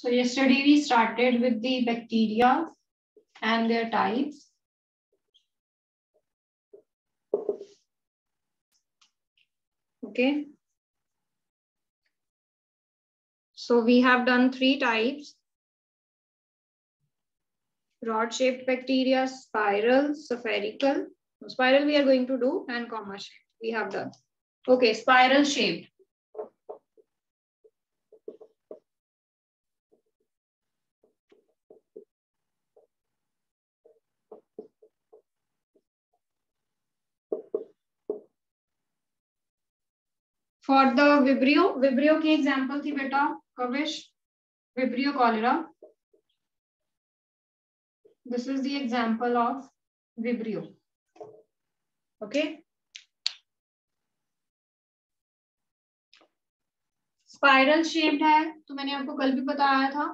So yesterday we started with the bacteria and their types. Okay. So we have done 3 types: rod-shaped bacteria, spiral, spherical. Spiral we are going to do, and comma shaped we have done. Okay, spiral shaped. For the Vibrio की example थी बेटा Kavish, Vibrio cholera. This is the example of Vibrio. Okay. Spiral shaped है, तो मैंने आपको कल भी बताया था.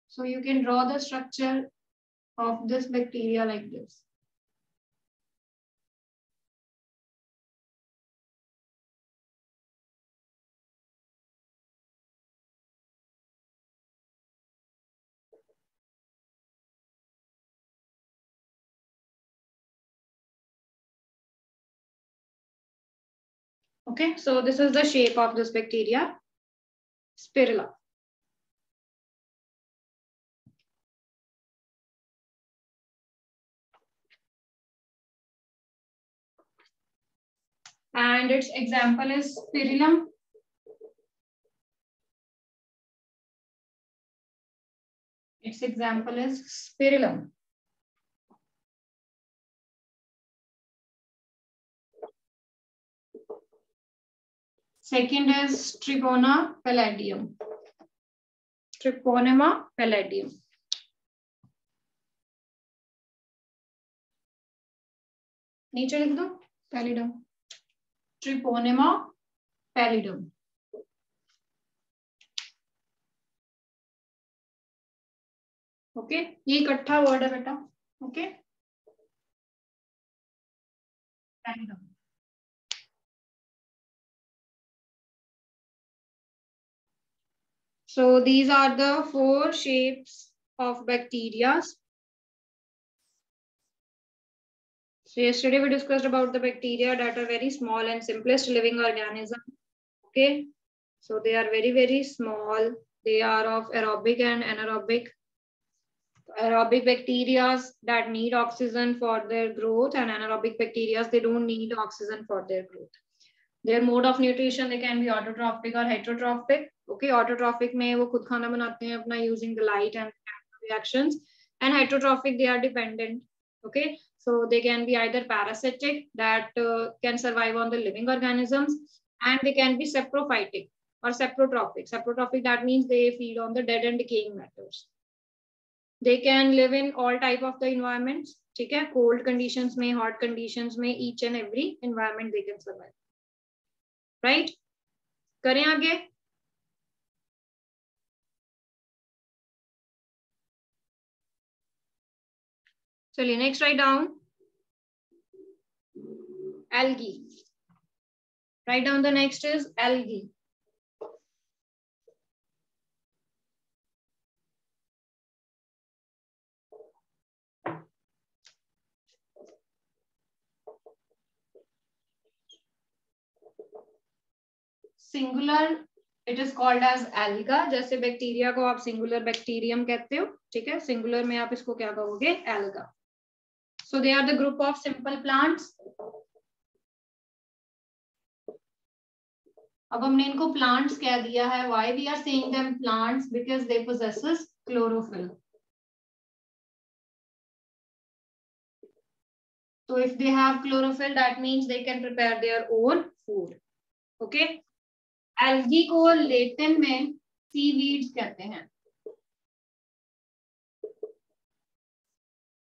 So you can draw the structure of this bacteria like this. Okay, so this is the shape of this bacteria, Spirilla. And its example is Spirillum. Its example is Spirillum. Second is Tripona palladium. Triponema palladium. नीचे लिख दो pallidum. Triponema pallidum. Okay ये इकट्ठा word है बेटा. Okay pallidum. So these are the 4 shapes of bacteria. So yesterday we discussed about the bacteria that are very small and simplest living organism. Okay, so they are very small. They are of aerobic and anaerobic. Aerobic bacteria that need oxygen for their growth, and anaerobic bacteria they don't need oxygen for their growth. Their mode of nutrition, they can be autotrophic or heterotrophic. Okay, autotrophic में वो खुद खाना बनाते हैं अपना using the light and reactions, and heterotrophic they are dependent. Okay, so they can be either parasitic that can survive on the living organisms, and they can be saprophytic or saprotrophic. Saprotrophic that means they feed on the dead and decaying matters. They can live in all type of the environments. ठीक है, cold conditions में, hot conditions में, each and every environment they can survive. Right? करें आगे. चलिए next write down algae. Write down the next is algae. Singular it is called as alga. जैसे bacteria को आप singular bacterium कहते हो, ठीक है, singular में आप इसको क्या कहोगे, alga. So they are the group of simple plants. अब हमने इनको plants कह दिया है. Why we are saying them plants? Because they possesses chlorophyll. So if they have chlorophyll, that means they can prepare their own food. Okay. Algae को Latin में seaweeds कहते हैं.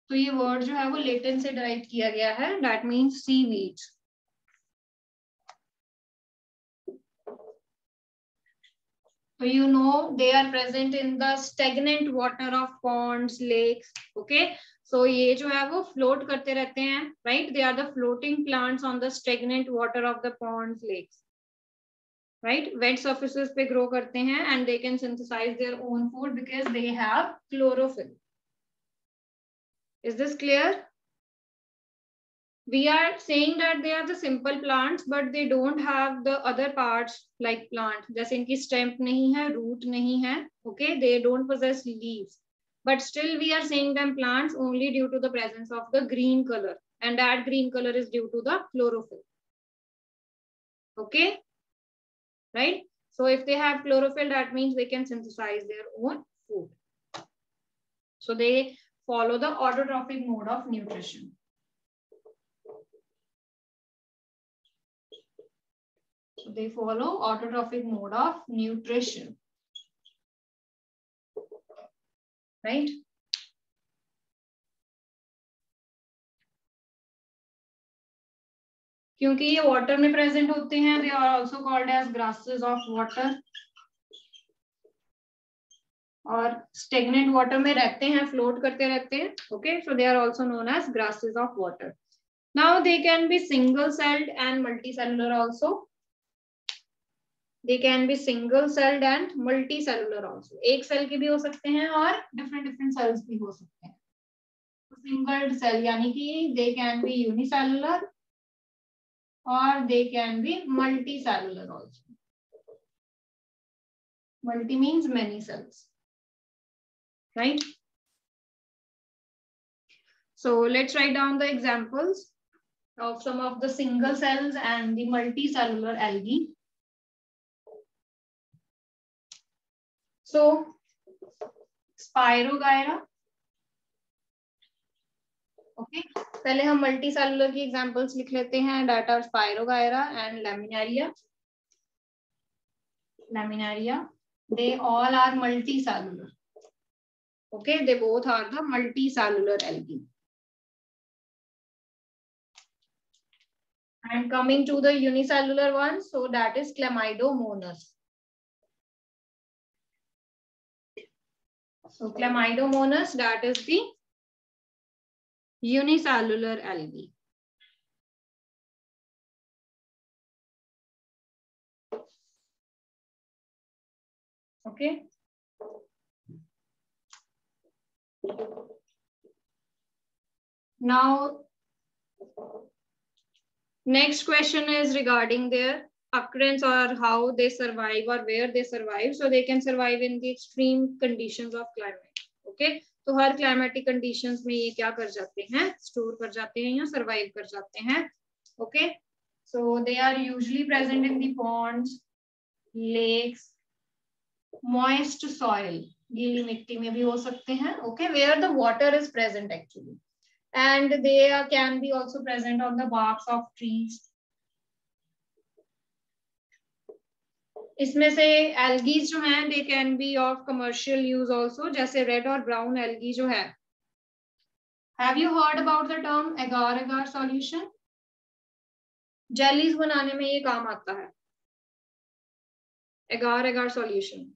तो ये वर्ड जो है वो लेटिन से डिराइव किया गया है. That means seaweeds. So you know they are present in the stagnant water of ponds, lakes. Okay, so ये जो है वो float करते रहते हैं, right? They are the floating plants on the stagnant water of the ponds, lakes. right? Wet surfaces पे grow करते हैं and they can synthesize their own food because they have chlorophyll. Is this clear? We are saying that they are the simple plants, but they don't have the other parts like plant. जैसे इनकी stem नहीं है, root नहीं है, okay? They don't possess leaves, but still we are saying them plants only due to the presence of the green color, and that green color is due to the chlorophyll. Okay, right? So if they have chlorophyll, that means they can synthesize their own food. So they follow the autotrophic mode of nutrition. So they follow autotrophic mode of nutrition, right? क्योंकि ये water में present होते हैं, they are also called as grasses of water. और stagnant water में रहते हैं, float करते रहते हैं. Okay, so they are also known as grasses of water. Now they can be single-celled and multicellular also. They can be single-celled and multicellular also. एक cell के भी हो सकते हैं और different cells भी हो सकते हैं. Single cell यानी कि they can be unicellular or they can be multicellular also. Multi means many cells, right? So let's write down the examples of some of the single cells and the multicellular algae. So Spirogyra. Okay, पहले हम multicellular की examples लिख लेते हैं. That are Spirogyra and Laminaria. Laminaria. They all are multicellular. Okay, they both are the multicellular algae. And coming to the unicellular one, so that is Chlamydomonas. So Chlamydomonas, that is the unicellular algae. Okay. Now, next question is regarding their occurrence or how they survive or where they survive. So they can survive in the extreme conditions of climate. Okay. तो हर climatic conditions में ये क्या कर जाते हैं, store कर जाते हैं या survive कर जाते हैं. Okay. So they are usually present in the ponds, lakes, moist soil, गीली मिट्टी में भी हो सकते हैं. Okay, where the water is present actually, and they can be also present on the barks of trees. इसमें से algae जो हैं, they can be of commercial use also, जैसे red और brown algae जो है. Have you heard about the term agar-agar solution? Jellies बनाने में ये काम आता है. Agar-agar solution.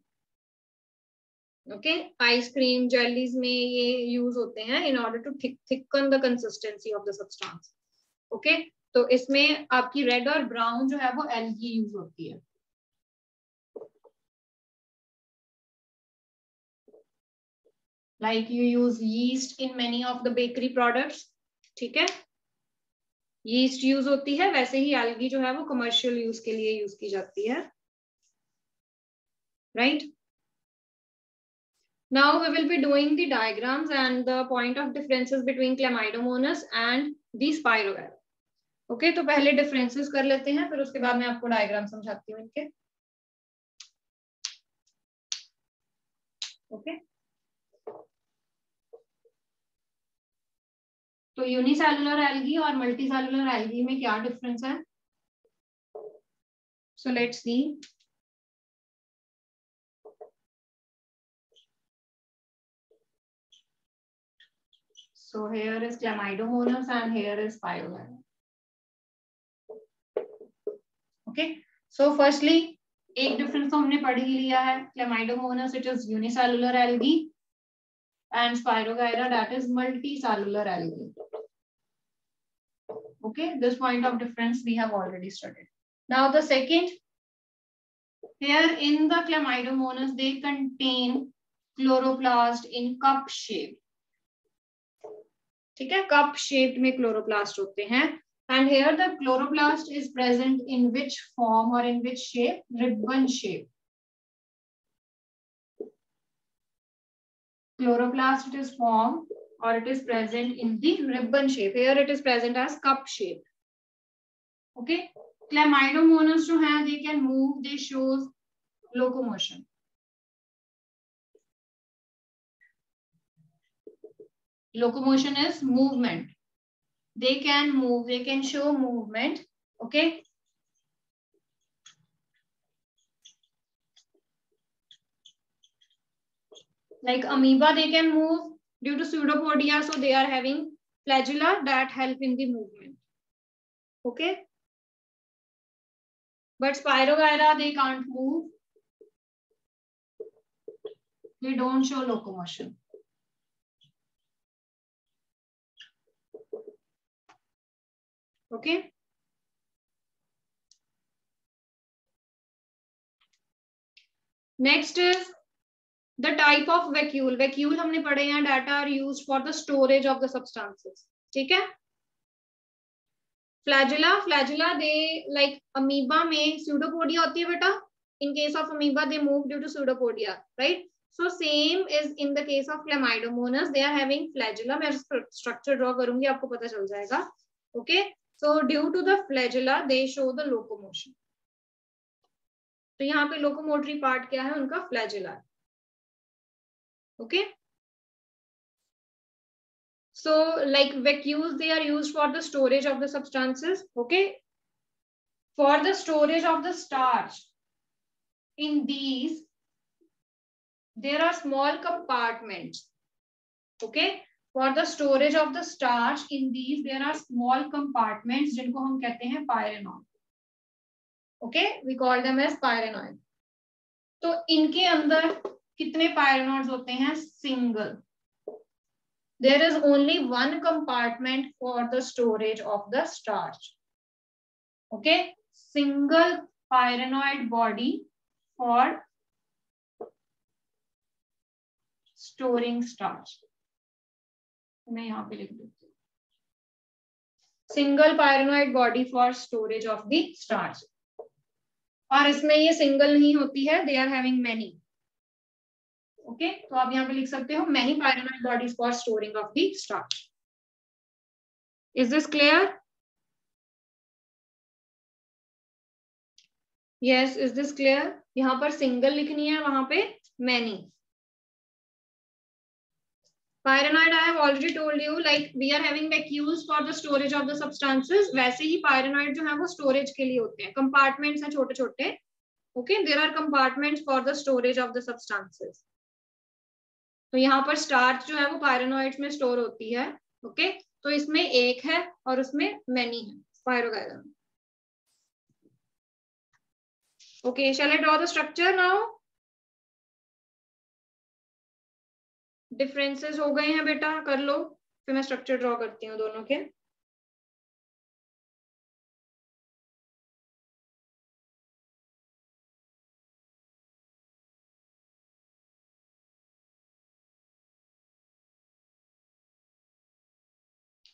Okay, ice cream, jellies में ये use होते हैं in order to thicken the consistency of the substance. Okay, तो इसमें आपकी red और brown जो है वो algae use होती है. Like you use yeast in many of the bakery products. ठीक है, yeast use होती है, वैसे ही algae जो है वो commercial use के लिए use की जाती है. Right? Now we will be doing the diagrams and the point of differences between Chlamydomonas and the Spirogyra. Okay, तो पहले differences कर लेते हैं, फिर उसके बाद मैं आपको diagram समझाती हूँ इनके. Okay. तो unicellular algae और multicellular algae में क्या difference है? So let's see. So here is Chlamydomonas and here is Spirogyra. Okay. So firstly, एक difference तो हमने पढ़ ही लिया है. Chlamydomonas, it is unicellular algae, and Spirogyra, that is multicellular algae. Okay, this point of difference we have already studied. Now the second, Here in the Chlamydomonas, they contain chloroplast in cup shape. ठीक है, cup shaped में chloroplast होते हैं. And here the chloroplast is present in which form or in which shape? Ribbon shape. Chloroplast it is formed or it is present in the ribbon shape. Here it is present as cup shape. Okay. Chlamydomonas जो हैं, they can move, they shows locomotion. Locomotion is movement. They can move, they can show movement. Okay. Like amoeba, they can move due to pseudopodia, so they are having flagella that help in the movement. Okay. But Spirogyra, they can't move. They don't show locomotion. Okay. Next is the type of vacuole. Vacuole हमने पढ़े हैं, data are used for the storage of the substances. ठीक है. Flagella, they like amoeba में pseudopodia होती है बेटा. In case of amoeba, they move due to pseudopodia, right? So same is in the case of Chlamydomonas. They are having flagella. मैं structure draw करूंगी, आपको पता चल जाएगा. Okay. So due to the flagella, they show the locomotion. तो यहाँ पे locomotory part क्या है उनका? Flagella. Okay. So like vacuoles, they are used for the storage of the substances. Okay. For the storage of the starch, in these, there are small compartments. Okay. For the storage of the starch, in these, there are small compartments जिनको हम कहते हैं pyrenoid. Okay. We call them as pyrenoid. तो इनके अंदर कितने pyrenoids होते हैं? Single. There is only one compartment for the storage of the starch. Okay. Single pyrenoid body for storing starch. मैं यहाँ पे लिख देती हूँ. Single pyrenoid body for storage of the starch. और इसमें ये single नहीं होती है. They are having many. Okay. तो आप यहाँ पे लिख सकते हो many pyrenoid bodies for storing of the starch. Is this clear? Yes, is this clear? यहाँ पर single लिखनी है, वहां पे many. Pyrenoid, I have already told you, like we are having vacuoles for the storage of the substances. वैसे ही pyrenoid जो है वो storage के लिए होते हैं. Compartments हैं छोटे छोटे. Okay, there are compartments for the storage of the substances. तो यहाँ पर starch जो है वो pyrenoids में store होती है. Okay, तो इसमें एक है और उसमें many है. Spirogyra. Okay, shall I draw the structure now? Differences हो गए हैं बेटा, कर लो. फिर मैं structure draw करती हूँ दोनों के.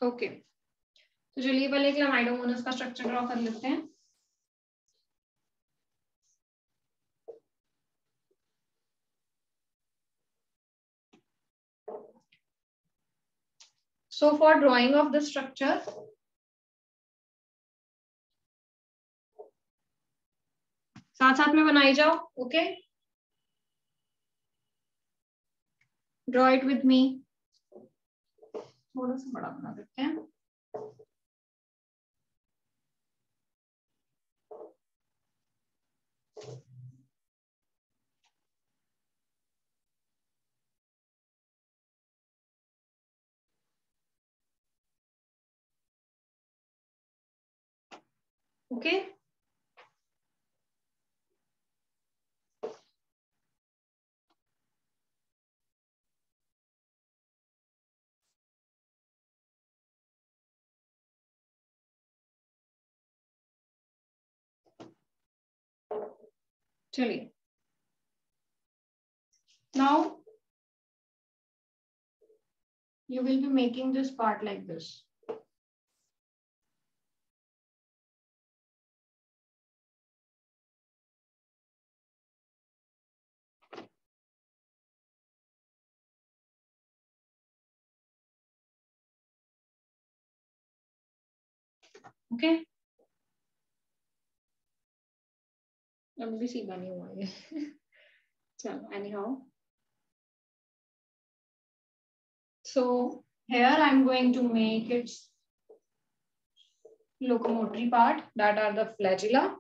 ओके. तो चलिए पहले क्लामाइडोमोनास का स्ट्रक्चर ड्रॉ कर लेते हैं. So for drawing of the structure, साथ साथ में बनाई जाओ. Okay. Draw it with me. थोड़ा सा बड़ा बना देते हैं. ओके. चलिए, now you will be making this part like this. Okay, अब भी सीधा नहीं हुआ ये. चलो, anyhow, so here I'm going to make its locomotory part, that are the flagella.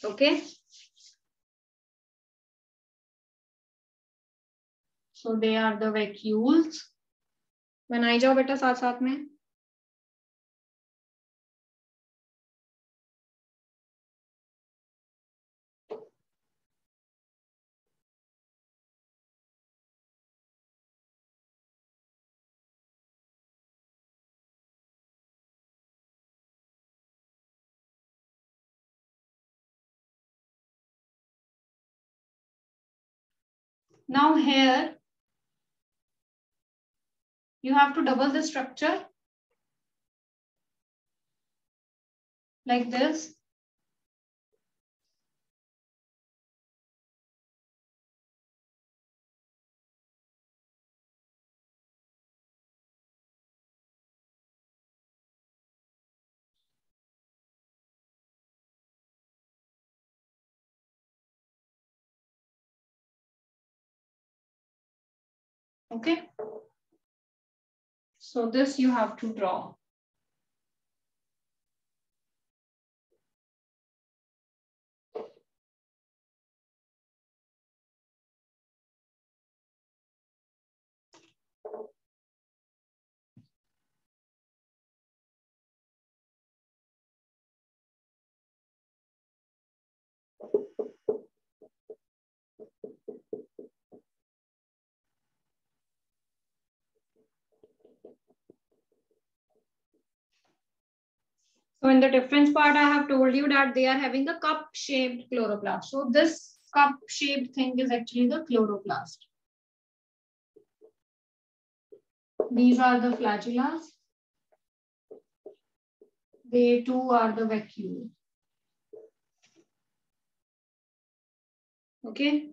Okay, so they are the vacuoles. बनाई जाओ बेटा साथ साथ में. Now here you have to double the structure like this. Okay, so this you have to draw. So in the difference part, I have told you that they are having a cup-shaped chloroplast. So this cup-shaped thing is actually the chloroplast. These are the flagellas. They too are the vacuole. Okay.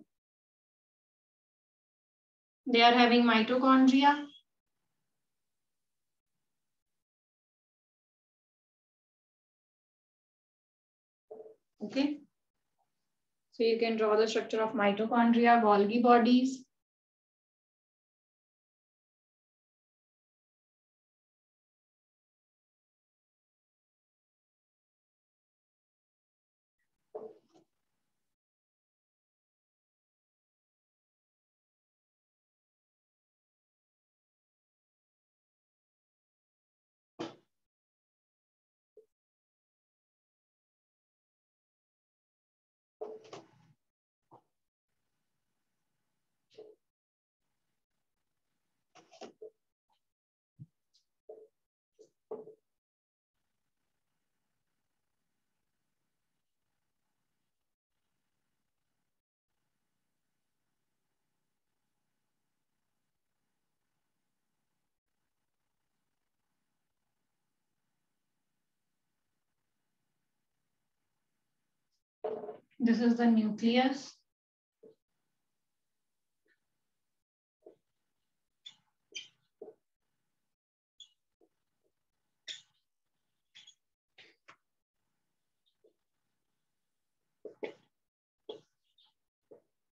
They are having mitochondria. Okay. So you can draw the structure of mitochondria, Golgi bodies. This is the nucleus.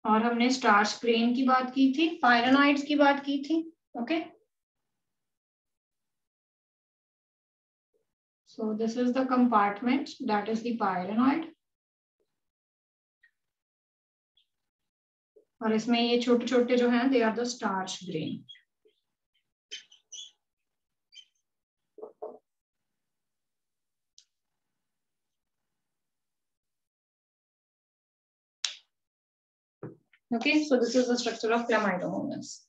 और हमने starch grain की बात की थी, पायरेनॉइड्स की बात की थी. Okay, so this is the compartment, that is the pyrenoid. और इसमें ये छोटे छोटे जो हैं, they are the starch grain. Okay, so this is the structure of Chlamydomonas.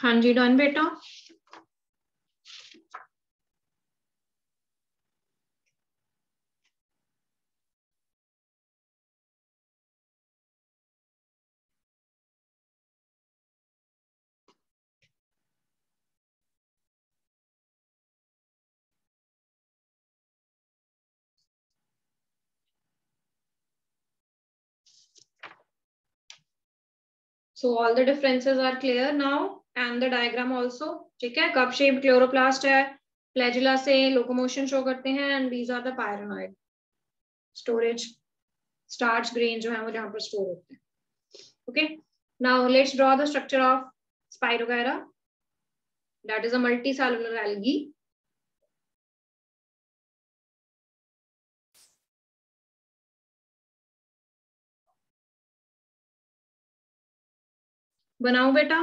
हाँ जी, डन बेटा. So all the differences are clear now and the diagram also. ठीक है, cup shaped chloroplast है, flagella से locomotion show करते हैं and these are the pyronoid storage starch grain जो है वो जहाँ पर store होते हैं. Okay, now let's draw the structure of Spirogyra. That is a multicellular algae. बनाओ बेटा.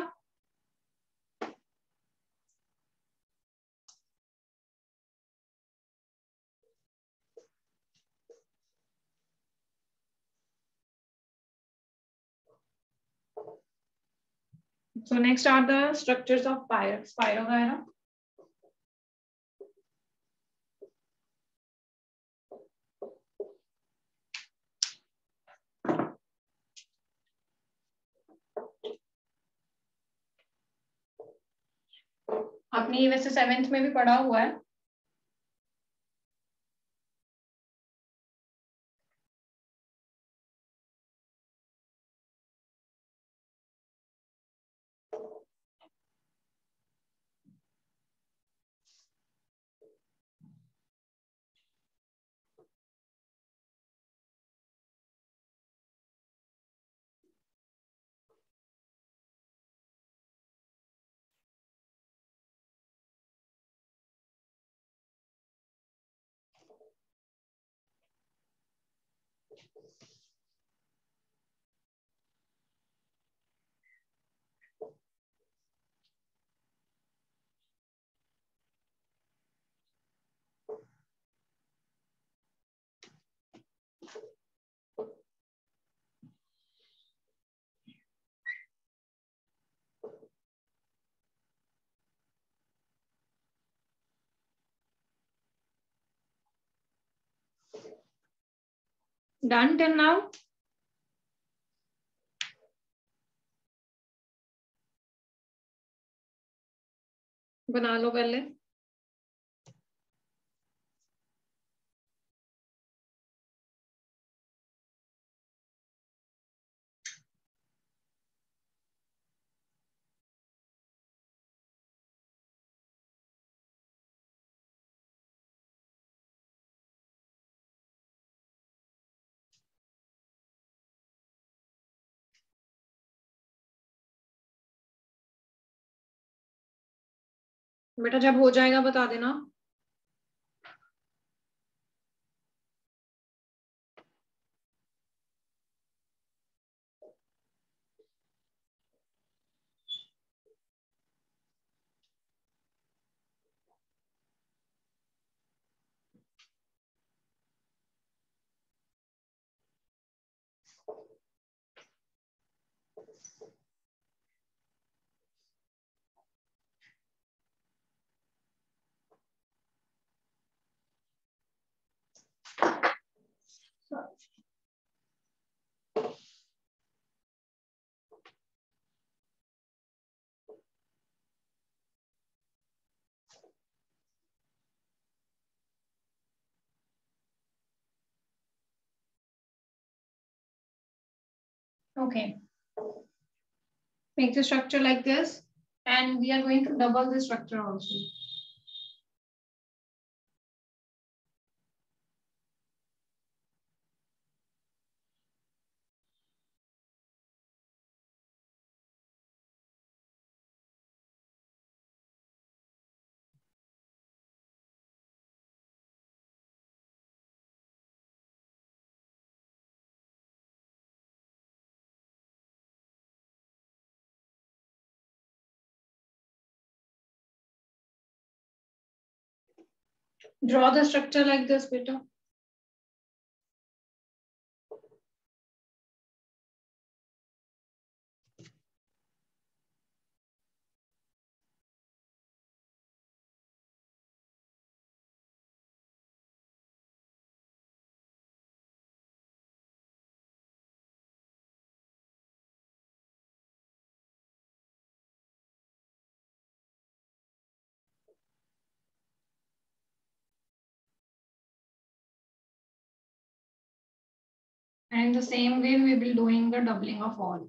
So next are the structures of Spirogyra. आपने ये वैसे 7th में भी पढ़ा हुआ है. Done till now. बना लो पहले. बेटा जब हो जाएगा बता देना. Okay. Make the structure like this, and we are going to double the structure also. Draw the structure like this, beta. And in the same way, we will be doing the doubling of all.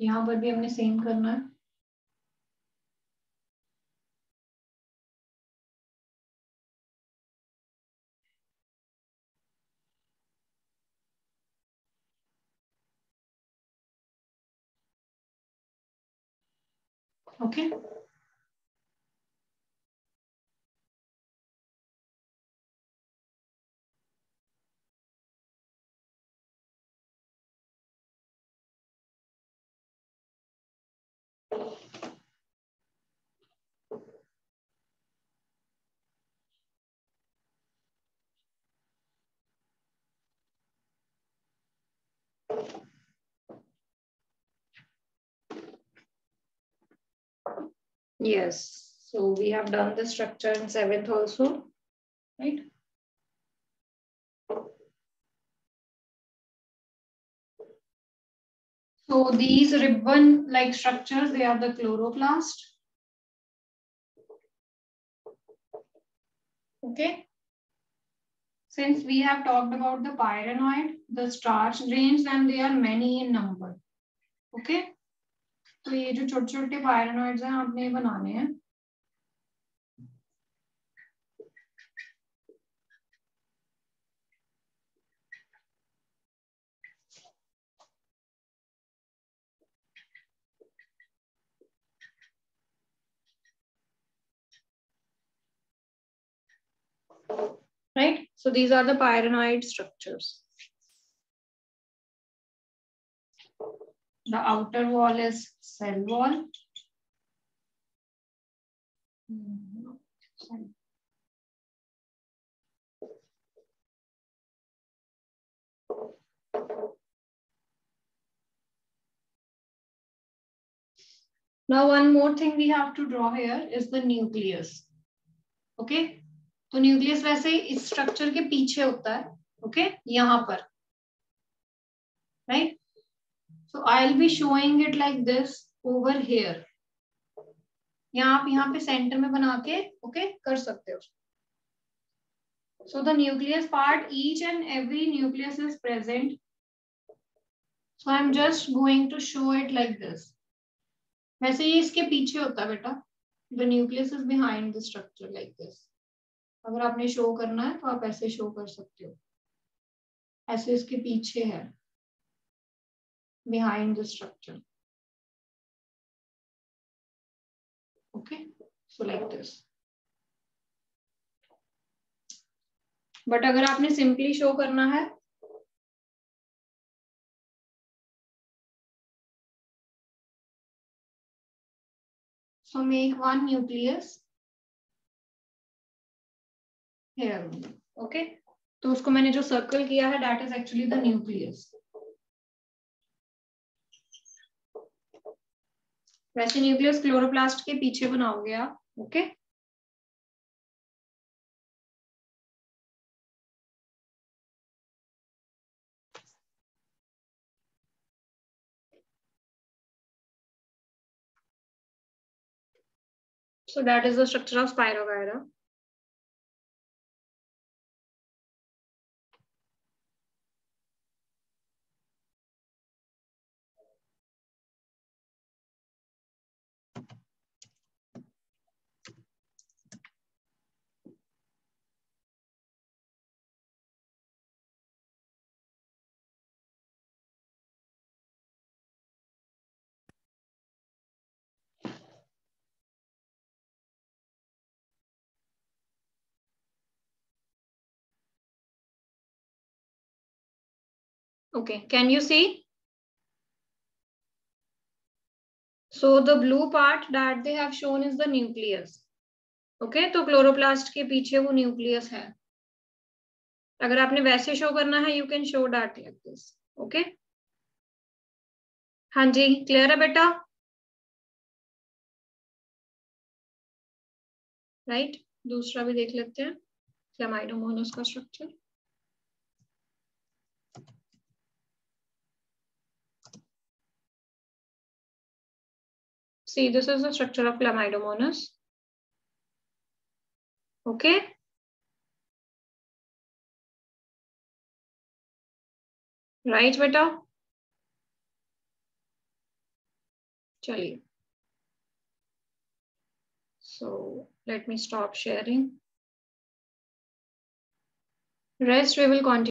यहाँ पर भी हमने same करना है. Okay. Yes. So we have done the structure in 7th also, right? So these ribbon-like structures, they are the chloroplast. Okay. Since we have talked about the pyrenoid, the starch grains, and they are many in number. Okay. तो ये जो छोटे-छोटे pyrenoids हैं, आपने ये बनाने हैं. Right? So these are the pyrenoid structures. The outer wall is cell wall. Now one more thing we have to draw here is the nucleus. Okay? तो न्यूक्लियस वैसे इस स्ट्रक्चर के पीछे होता है. ओके, यहाँ पर, right. So I will be showing it like this over here. आप यहाँ पे सेंटर में बना के ओके कर सकते हो. So the nucleus part, each and every nucleus is present. So I am just going to show it like this. वैसे ये इसके पीछे होता है बेटा. The nucleus is behind the structure like this. अगर आपने शो करना है तो आप ऐसे शो कर सकते हो. ऐसे इसके पीछे है, behind the structure. Okay, so like this. But अगर आपने simply show करना है, so make one nucleus here. Okay, तो उसको मैंने जो circle किया है, that is actually the nucleus. वैसे न्यूक्लियस क्लोरोप्लास्ट के पीछे बनाओगे आप. Okay. So that is the structure of Spirogyra. Okay, can you see? So the blue part that they have shown is the nucleus. Okay, तो chloroplast के पीछे वो nucleus है. अगर आपने वैसे शो करना है, you can show that like this. Okay? हाँ जी, क्लियर है बेटा? राइट. दूसरा भी देख लेते हैं, क्लेमाइडोमोनास का structure. See, this is the structure of Chlamydomonas. Okay. Right, beta? Chaliye. So let me stop sharing. Rest we will continue.